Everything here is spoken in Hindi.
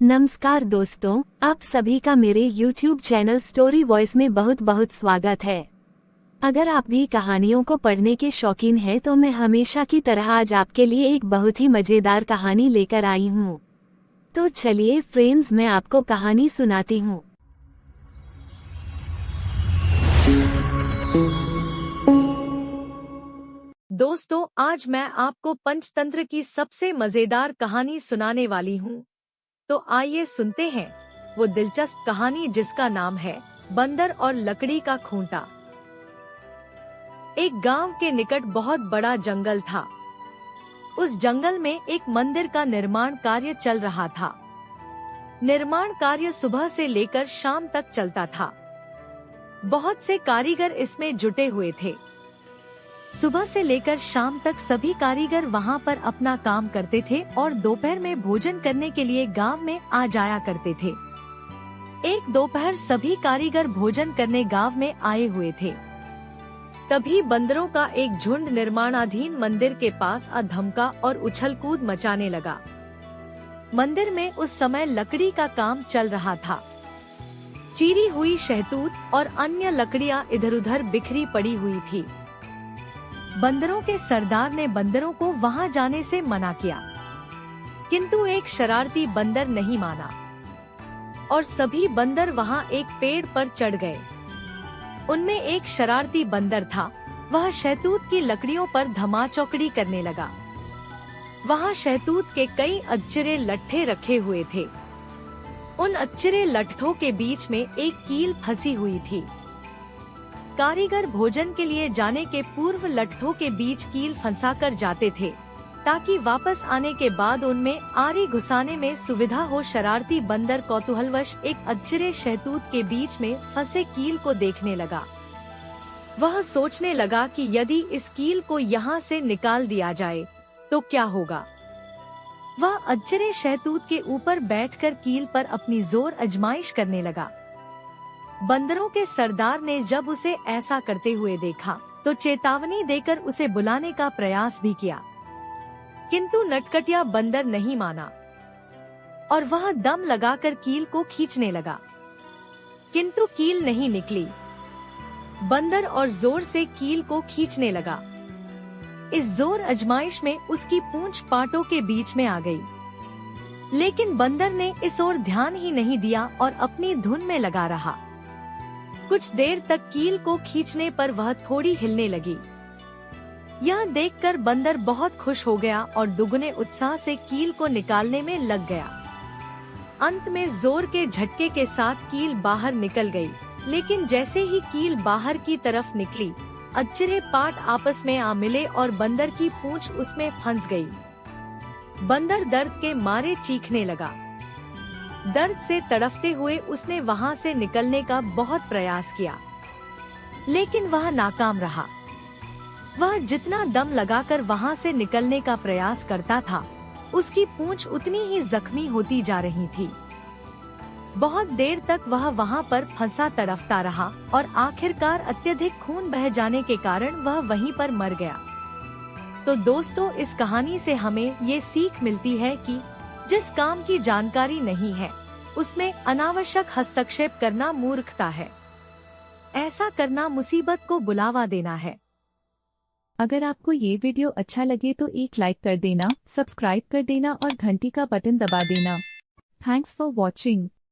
नमस्कार दोस्तों, आप सभी का मेरे YouTube चैनल स्टोरी वॉइस में बहुत बहुत स्वागत है। अगर आप भी कहानियों को पढ़ने के शौकीन हैं तो मैं हमेशा की तरह आज आपके लिए एक बहुत ही मज़ेदार कहानी लेकर आई हूँ। तो चलिए फ्रेंड्स, मैं आपको कहानी सुनाती हूँ। दोस्तों, आज मैं आपको पंचतंत्र की सबसे मजेदार कहानी सुनाने वाली हूँ। तो आइए सुनते हैं वो दिलचस्प कहानी जिसका नाम है बंदर और लकड़ी का खूंटा। एक गांव के निकट बहुत बड़ा जंगल था। उस जंगल में एक मंदिर का निर्माण कार्य चल रहा था। निर्माण कार्य सुबह से लेकर शाम तक चलता था। बहुत से कारीगर इसमें जुटे हुए थे। सुबह से लेकर शाम तक सभी कारीगर वहां पर अपना काम करते थे और दोपहर में भोजन करने के लिए गांव में आ जाया करते थे। एक दोपहर सभी कारीगर भोजन करने गांव में आए हुए थे। तभी बंदरों का एक झुंड निर्माणाधीन मंदिर के पास आ धमका और उछल कूद मचाने लगा। मंदिर में उस समय लकड़ी का काम चल रहा था। चीरी हुई शहतूत और अन्य लकड़ियां इधर उधर बिखरी पड़ी हुई थी। बंदरों के सरदार ने बंदरों को वहां जाने से मना किया, किंतु एक शरारती बंदर नहीं माना और सभी बंदर वहां एक पेड़ पर चढ़ गए। उनमें एक शरारती बंदर था। वह शहतूत की लकड़ियों पर धमाचौकड़ी करने लगा। वहां शहतूत के कई अजचिरे लट्ठे रखे हुए थे। उन अजचिरे लट्ठों के बीच में एक कील फंसी हुई थी। कारीगर भोजन के लिए जाने के पूर्व लट्ठों के बीच कील फंसाकर जाते थे ताकि वापस आने के बाद उनमें आरी घुसाने में सुविधा हो। शरारती बंदर कौतूहलवश एक अजचिरे शहतूत के बीच में फंसे कील को देखने लगा। वह सोचने लगा कि यदि इस कील को यहाँ से निकाल दिया जाए तो क्या होगा। वह अजचिरे शहतूत के ऊपर बैठकर कील पर अपनी जोर आजमाइश करने लगा। बंदरों के सरदार ने जब उसे ऐसा करते हुए देखा तो चेतावनी देकर उसे बुलाने का प्रयास भी किया, किंतु नटखटिया बंदर नहीं माना और वह दम लगाकर कील को खींचने लगा, किंतु कील नहीं निकली। बंदर और जोर से कील को खींचने लगा। इस जोर आजमाइश में उसकी पूंछ पांटों के बीच में आ गई, लेकिन बंदर ने इस ओर ध्यान ही नहीं दिया और अपनी धुन में लगा रहा। कुछ देर तक कील को खींचने पर वह थोड़ी हिलने लगी। यह देखकर बंदर बहुत खुश हो गया और दुगने उत्साह से कील को निकालने में लग गया। अंत में जोर के झटके के साथ कील बाहर निकल गई, लेकिन जैसे ही कील बाहर की तरफ निकली, अजचिरे पार्ट आपस में आ मिले और बंदर की पूंछ उसमें फंस गई। बंदर दर्द के मारे चीखने लगा। दर्द से तड़फते हुए उसने वहां से निकलने का बहुत प्रयास किया, लेकिन वह नाकाम रहा। वह जितना दम लगाकर वहां से निकलने का प्रयास करता था, उसकी पूंछ उतनी ही जख्मी होती जा रही थी। बहुत देर तक वह वहां पर फंसा तड़फता रहा और आखिरकार अत्यधिक खून बह जाने के कारण वह वहीं पर मर गया। तो दोस्तों, इस कहानी से हमें ये सीख मिलती है कि जिस काम की जानकारी नहीं है उसमें अनावश्यक हस्तक्षेप करना मूर्खता है। ऐसा करना मुसीबत को बुलावा देना है। अगर आपको ये वीडियो अच्छा लगे तो एक लाइक कर देना, सब्सक्राइब कर देना और घंटी का बटन दबा देना। Thanks for watching.